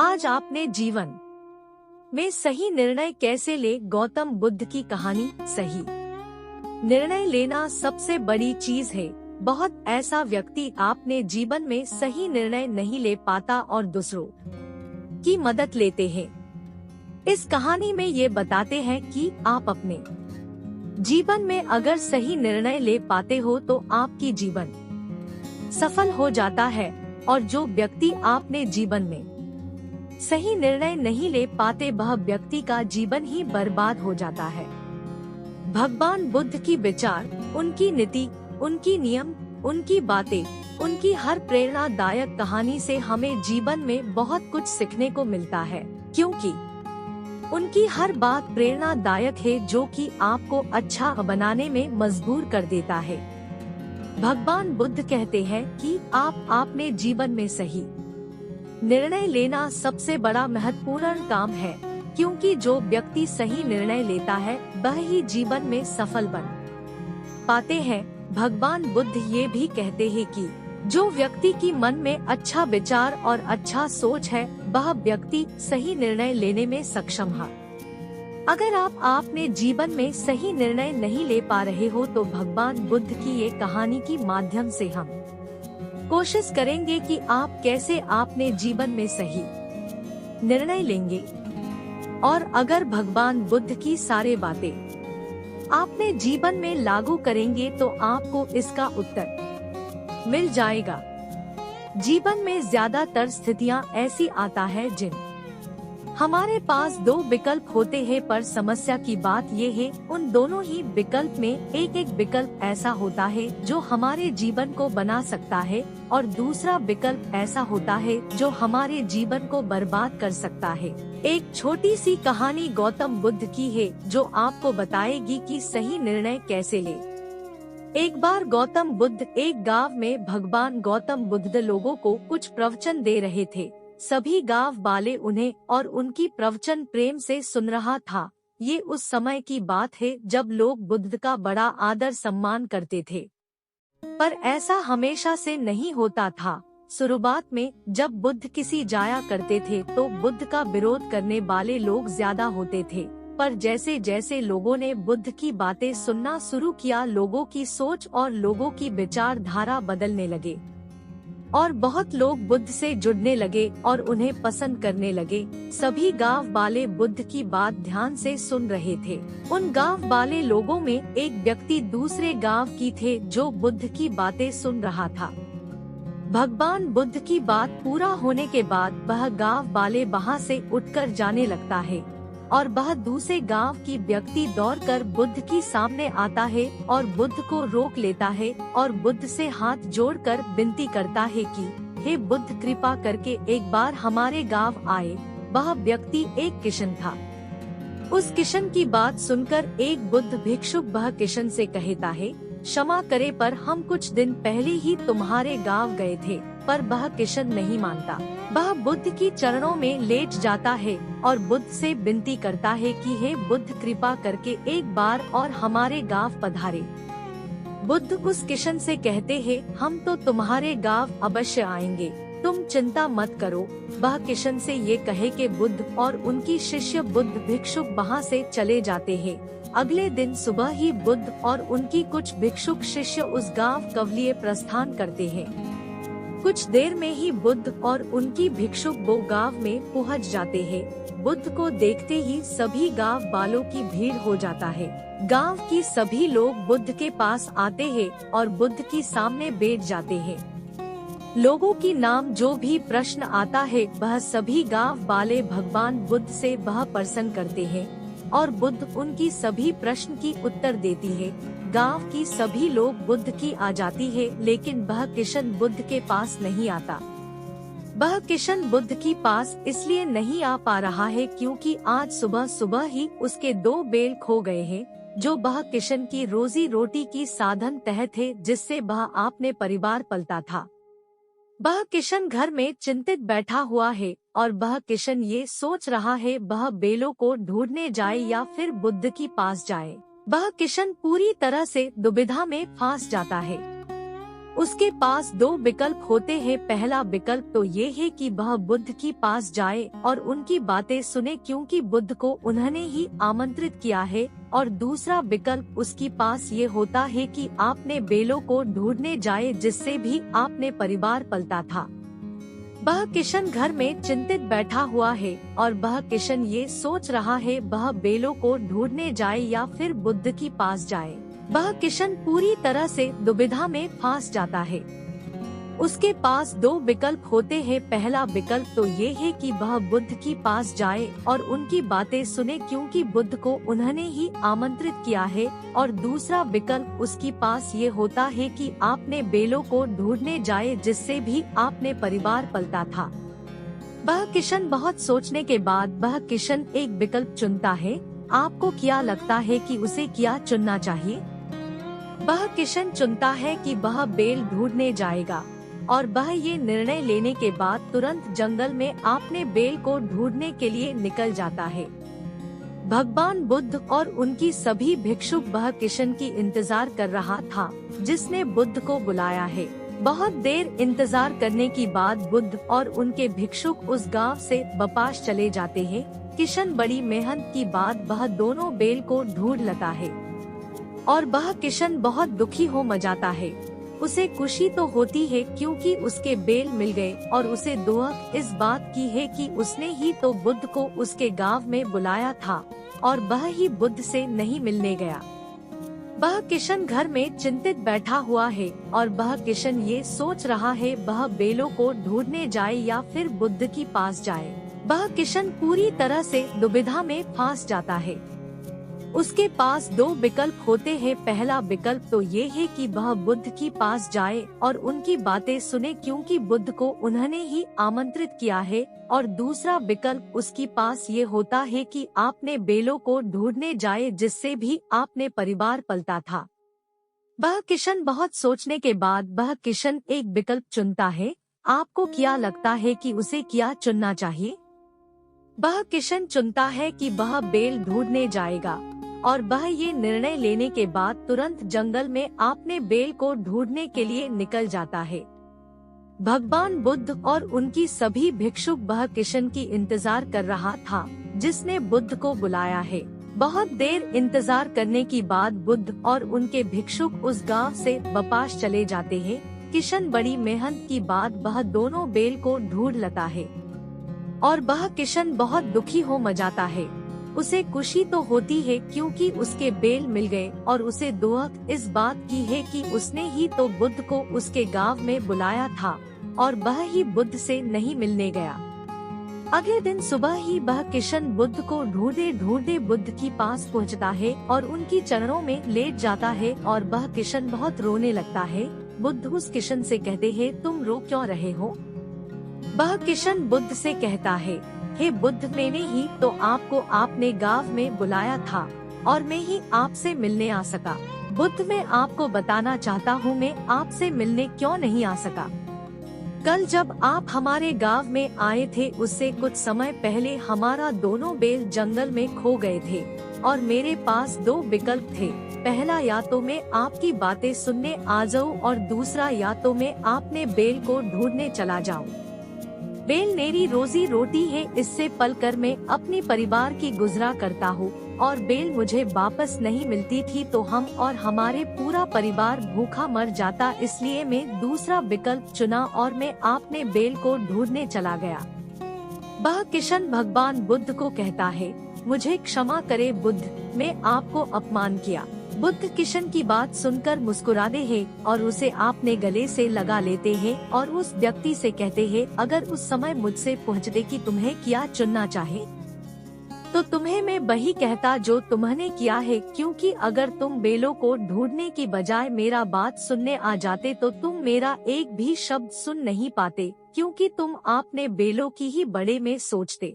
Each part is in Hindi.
आज आपने जीवन में सही निर्णय कैसे ले? गौतम बुद्ध की कहानी। सही निर्णय लेना सबसे बड़ी चीज है। बहुत ऐसा व्यक्ति आपने जीवन में सही निर्णय नहीं ले पाता और दूसरों की मदद लेते हैं। इस कहानी में ये बताते हैं कि आप अपने जीवन में अगर सही निर्णय ले पाते हो तो आपकी जीवन सफल हो जाता है, और जो व्यक्ति आपने जीवन में सही निर्णय नहीं ले पाते वह व्यक्ति का जीवन ही बर्बाद हो जाता है। भगवान बुद्ध की विचार, उनकी नीति, उनकी नियम, उनकी बातें, उनकी हर प्रेरणादायक कहानी से हमें जीवन में बहुत कुछ सीखने को मिलता है, क्योंकि उनकी हर बात प्रेरणादायक है जो कि आपको अच्छा बनाने में मजबूर कर देता है। भगवान बुद्ध कहते हैं कि आपने जीवन में सही निर्णय लेना सबसे बड़ा महत्वपूर्ण काम है, क्योंकि जो व्यक्ति सही निर्णय लेता है वह ही जीवन में सफल बन पाते हैं। भगवान बुद्ध ये भी कहते हैं कि जो व्यक्ति की मन में अच्छा विचार और अच्छा सोच है वह व्यक्ति सही निर्णय लेने में सक्षम है। अगर आपने जीवन में सही निर्णय नहीं ले पा रहे हो तो भगवान बुद्ध की ये कहानी की माध्यम से हम कोशिश करेंगे कि आप कैसे आपने जीवन में सही निर्णय लेंगे। और अगर भगवान बुद्ध की सारे बातें आपने जीवन में लागू करेंगे तो आपको इसका उत्तर मिल जाएगा। जीवन में ज्यादातर स्थितियां ऐसी आता है जिन हमारे पास दो विकल्प होते हैं, पर समस्या की बात ये है उन दोनों ही विकल्प में एक विकल्प ऐसा होता है जो हमारे जीवन को बना सकता है और दूसरा विकल्प ऐसा होता है जो हमारे जीवन को बर्बाद कर सकता है। एक छोटी सी कहानी गौतम बुद्ध की है जो आपको बताएगी कि सही निर्णय कैसे ले। एक बार गौतम बुद्ध एक गांव में भगवान गौतम बुद्ध लोगों को कुछ प्रवचन दे रहे थे। सभी गांव वाले उन्हें और उनकी प्रवचन प्रेम से सुन रहा था। ये उस समय की बात है जब लोग बुद्ध का बड़ा आदर सम्मान करते थे, पर ऐसा हमेशा से नहीं होता था। शुरुआत में जब बुद्ध किसी जाया करते थे तो बुद्ध का विरोध करने वाले लोग ज्यादा होते थे, पर जैसे जैसे लोगों ने बुद्ध की बातें सुनना शुरू किया लोगों की सोच और लोगों की विचारधारा बदलने लगे और बहुत लोग बुद्ध से जुड़ने लगे और उन्हें पसंद करने लगे। सभी गांव वाले बुद्ध की बात ध्यान से सुन रहे थे। उन गांव वाले लोगों में एक व्यक्ति दूसरे गांव की थे जो बुद्ध की बातें सुन रहा था। भगवान बुद्ध की बात पूरा होने के बाद वह गांव वाले वहां से उठकर जाने लगता है और वह दूसरे गांव की व्यक्ति दौड़कर बुद्ध की सामने आता है और बुद्ध को रोक लेता है और बुद्ध से हाथ जोड़कर विनती करता है कि हे बुद्ध, कृपा करके एक बार हमारे गांव आए। वह व्यक्ति एक किशन था। उस किशन की बात सुनकर एक बुद्ध भिक्षुक वह किशन से कहता है, क्षमा करे पर हम कुछ दिन पहले ही तुम्हारे गांव गए थे। पर वह किशन नहीं मानता। वह बुद्ध की चरणों में लेट जाता है और बुद्ध से विनती करता है कि हे बुद्ध, कृपा करके एक बार और हमारे गांव पधारे। बुद्ध उस किशन से कहते हैं, हम तो तुम्हारे गांव अवश्य आएंगे, तुम चिंता मत करो। वह किशन से ये कहे कि बुद्ध और उनकी शिष्य बुद्ध भिक्षुक वहां से चले जाते हैं। अगले दिन सुबह ही बुद्ध और उनकी कुछ भिक्षुक शिष्य उस गांव कवलिये प्रस्थान करते हैं। कुछ देर में ही बुद्ध और उनकी भिक्षुक वो गांव में पहुंच जाते हैं। बुद्ध को देखते ही सभी गांव वालों की भीड़ हो जाता है। गांव की सभी लोग बुद्ध के पास आते हैं और बुद्ध की सामने बैठ जाते हैं। लोगों की नाम जो भी प्रश्न आता है वह सभी गांव वाले भगवान बुद्ध से वह प्रश्न करते हैं और बुद्ध उनकी सभी प्रश्न की उत्तर देती है। गांव की सभी लोग बुद्ध की आ जाती है, लेकिन वह किशन बुद्ध के पास नहीं आता। वह किशन बुद्ध की पास इसलिए नहीं आ पा रहा है क्योंकि आज सुबह सुबह ही उसके 2 बैल खो गए हैं, जो वह किशन की रोजी रोटी की साधन तहत थे जिससे वह अपने परिवार पलता था। वह किशन घर में चिंतित बैठा हुआ है और वह किशन ये सोच रहा है वह बैलों को ढूंढने जाए या फिर बुद्ध की पास जाए। वह किशन पूरी तरह से दुविधा में फंस जाता है। उसके पास दो विकल्प होते हैं। पहला विकल्प तो ये है कि वह बुद्ध के पास जाए और उनकी बातें सुने, क्योंकि बुद्ध को उन्होंने ही आमंत्रित किया है। और दूसरा विकल्प उसके पास ये होता है कि आपने बेलों को ढूंढने जाए, जिससे भी आपने परिवार पलता था। वह किशन घर में चिंतित बैठा हुआ है और वह किशन ये सोच रहा है वह बेलों को ढूंढने जाए या फिर बुद्ध के पास जाए। वह किशन पूरी तरह से दुविधा में फंस जाता है। उसके पास दो विकल्प होते हैं। पहला विकल्प तो ये है कि वह बुद्ध के पास जाए और उनकी बातें सुने, क्योंकि बुद्ध को उन्होंने ही आमंत्रित किया है। और दूसरा विकल्प उसके पास ये होता है कि आपने बेलों को ढूंढने जाए, जिससे भी आपने परिवार पलता था। वह किशन बहुत सोचने के बाद वह किशन एक विकल्प चुनता है। आपको क्या लगता है कि उसे क्या चुनना चाहिए? वह किशन चुनता है कि वह बेल ढूंढने जाएगा और वह ये निर्णय लेने के बाद तुरंत जंगल में अपने बेल को ढूंढने के लिए निकल जाता है। भगवान बुद्ध और उनकी सभी भिक्षुक वह किशन की इंतजार कर रहा था, जिसने बुद्ध को बुलाया है। बहुत देर इंतजार करने के बाद बुद्ध और उनके भिक्षुक उस गांव से वापस चले जाते हैं। किशन बड़ी मेहनत की बाद वह दोनों बेल को ढूंढ लेता है और वह किशन बहुत दुखी हो जाता है। उसे खुशी तो होती है क्योंकि उसके बेल मिल गए, और उसे दुख इस बात की है कि उसने ही तो बुद्ध को उसके गांव में बुलाया था और वह ही बुद्ध से नहीं मिलने गया। वह किशन घर में चिंतित बैठा हुआ है और वह किशन ये सोच रहा है वह बेलों को ढूंढने जाए या फिर बुद्ध के पास जाए। वह किशन पूरी तरह से दुविधा में फंस जाता है। उसके पास दो विकल्प होते हैं। पहला विकल्प तो ये है कि वह बुद्ध के पास जाए और उनकी बातें सुने, क्योंकि बुद्ध को उन्होंने ही आमंत्रित किया है। और दूसरा विकल्प उसके पास ये होता है कि आपने बेलों को ढूंढने जाए, जिससे भी आपने परिवार पलता था। वह किशन बहुत सोचने के बाद वह किशन एक विकल्प चुनता है। आपको क्या लगता है कि उसे क्या चुनना चाहिए? वह किशन चुनता है कि वह बेल ढूंढने जाएगा और वह ये निर्णय लेने के बाद तुरंत जंगल में अपने बेल को ढूंढने के लिए निकल जाता है। भगवान बुद्ध और उनकी सभी भिक्षुक वह किशन की इंतजार कर रहा था, जिसने बुद्ध को बुलाया है। बहुत देर इंतजार करने के बाद बुद्ध और उनके भिक्षुक उस गांव से वापस चले जाते हैं। किशन बड़ी मेहनत की बाद वह दोनों बेल को ढूंढ लेता है और वह किशन बहुत दुखी हो जाता है। उसे खुशी तो होती है क्योंकि उसके बेल मिल गए, और उसे दुख इस बात की है कि उसने ही तो बुद्ध को उसके गांव में बुलाया था और वह ही बुद्ध से नहीं मिलने गया। अगले दिन सुबह ही वह किशन बुद्ध को ढूंढे ढूंढे बुद्ध के पास पहुंचता है और उनकी चरणों में लेट जाता है और वह किशन बहुत रोने लगता है। बुद्ध उस किशन से कहते हैं, तुम रो क्यों रहे हो? वह किशन बुद्ध से कहता है, हे बुद्ध, मैंने ही तो आपको आपने गांव में बुलाया था और मैं ही आपसे मिलने आ सका। बुद्ध, मैं आपको बताना चाहता हूँ मैं आपसे मिलने क्यों नहीं आ सका। कल जब आप हमारे गांव में आए थे, उससे कुछ समय पहले हमारा दोनों बेल जंगल में खो गए थे और मेरे पास दो विकल्प थे। पहला, या तो मैं आपकी बातें सुनने आ जाऊं और दूसरा, या तो मैं आपने बेल को ढूंढने चला जाऊं। बेल मेरी रोजी रोटी है, इससे पलकर मैं अपनी परिवार की गुजरा करता हूँ और बेल मुझे वापस नहीं मिलती थी तो हम और हमारे पूरा परिवार भूखा मर जाता। इसलिए मैं दूसरा विकल्प चुना और मैं आपने बेल को ढूंढने चला गया। वह किशन भगवान बुद्ध को कहता है, मुझे क्षमा करे बुद्ध, मैं आपको अपमान किया। बुद्ध किशन की बात सुनकर मुस्कुराते हैं और उसे आपने गले से लगा लेते हैं और उस व्यक्ति से कहते हैं, अगर उस समय मुझसे पूछते कि तुम्हें क्या चुनना चाहे तो तुम्हें मैं वही कहता जो तुमने किया है, क्योंकि अगर तुम बेलों को ढूंढने की बजाय मेरा बात सुनने आ जाते तो तुम मेरा एक भी शब्द सुन नहीं पाते, क्योंकि तुम आपने बेलों की ही बड़े में सोचते।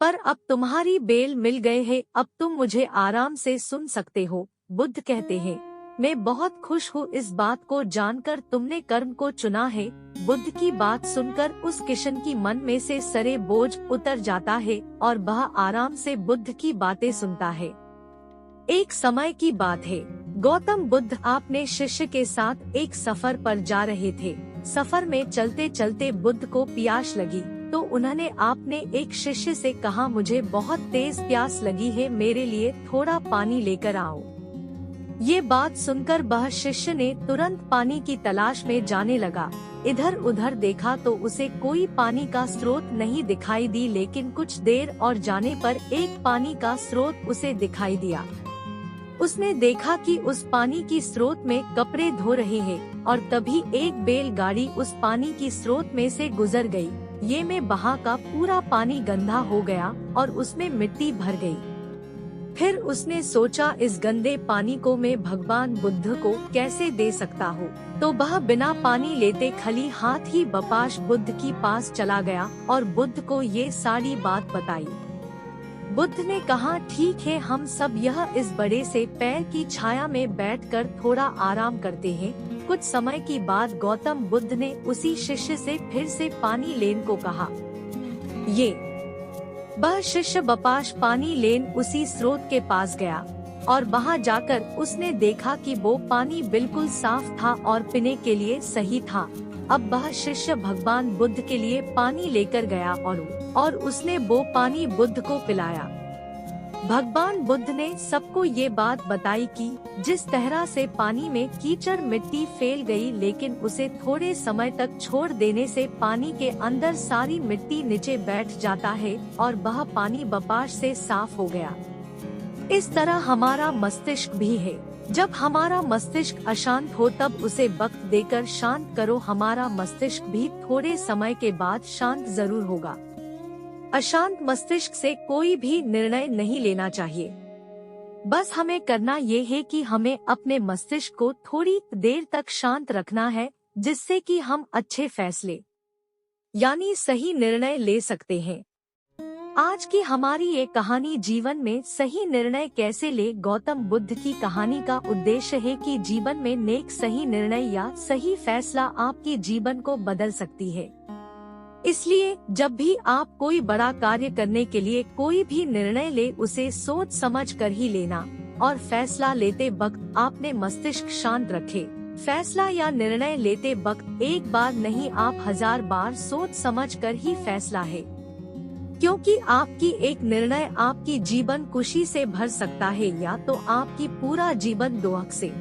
पर अब तुम्हारी बेल मिल गए हैं, अब तुम मुझे आराम से सुन सकते हो। बुद्ध कहते हैं, मैं बहुत खुश हूँ इस बात को जानकर तुमने कर्म को चुना है। बुद्ध की बात सुनकर उस किशन की मन में से सारे बोझ उतर जाता है और वह आराम से बुद्ध की बातें सुनता है। एक समय की बात है, गौतम बुद्ध अपने शिष्य के साथ एक सफर पर जा रहे थे। सफर में चलते चलते बुद्ध को प्यास लगी तो उन्होंने अपने एक शिष्य से कहा, मुझे बहुत तेज प्यास लगी है, मेरे लिए थोड़ा पानी लेकर आओ। ये बात सुनकर वह शिष्य ने तुरंत पानी की तलाश में जाने लगा। इधर उधर देखा तो उसे कोई पानी का स्रोत नहीं दिखाई दी, लेकिन कुछ देर और जाने पर एक पानी का स्रोत उसे दिखाई दिया। उसने देखा कि उस पानी की स्रोत में कपड़े धो रहे हैं और तभी एक बैलगाड़ी उस पानी की स्रोत में से गुजर गई। ये में बहा का पूरा पानी गंदा हो गया और उसमें मिट्टी भर गई। फिर उसने सोचा, इस गंदे पानी को मैं भगवान बुद्ध को कैसे दे सकता हूँ। तो वह बिना पानी लेते खाली हाथ ही वापस बुद्ध की पास चला गया और बुद्ध को ये सारी बात बताई। बुद्ध ने कहा, ठीक है, हम सब इस बड़े से पेड़ की छाया में बैठकर थोड़ा आराम करते हैं। कुछ समय की बाद गौतम बुद्ध ने उसी शिष्य से फिर से पानी लेने को कहा। वह शिष्य वापस पानी लेने उसी स्रोत के पास गया और वहां जाकर उसने देखा कि वो पानी बिल्कुल साफ था और पीने के लिए सही था। अब वह शिष्य भगवान बुद्ध के लिए पानी लेकर गया और उसने वो पानी बुद्ध को पिलाया। भगवान बुद्ध ने सबको ये बात बताई कि जिस तरह से पानी में कीचड़ मिट्टी फैल गई, लेकिन उसे थोड़े समय तक छोड़ देने से पानी के अंदर सारी मिट्टी नीचे बैठ जाता है और वह पानी वापस से साफ हो गया। इस तरह हमारा मस्तिष्क भी है। जब हमारा मस्तिष्क अशांत हो तब उसे वक्त देकर शांत करो, हमारा मस्तिष्क भी थोड़े समय के बाद शांत जरूर होगा। अशांत मस्तिष्क से कोई भी निर्णय नहीं लेना चाहिए। बस हमें करना ये है कि हमें अपने मस्तिष्क को थोड़ी देर तक शांत रखना है, जिससे कि हम अच्छे फैसले यानी सही निर्णय ले सकते हैं। आज की हमारी ये कहानी जीवन में सही निर्णय कैसे ले गौतम बुद्ध की कहानी का उद्देश्य है कि जीवन में नेक सही निर्णय या सही फैसला आपके जीवन को बदल सकती है। इसलिए जब भी आप कोई बड़ा कार्य करने के लिए कोई भी निर्णय ले, उसे सोच समझ कर ही लेना और फैसला लेते वक्त आपने मस्तिष्क शांत रखे। फैसला या निर्णय लेते वक्त एक बार नहीं, आप 1000 बार सोच समझ कर ही फैसला है, क्योंकि आपकी एक निर्णय आपकी जीवन खुशी से भर सकता है या तो आपकी पूरा जीवन दुख से।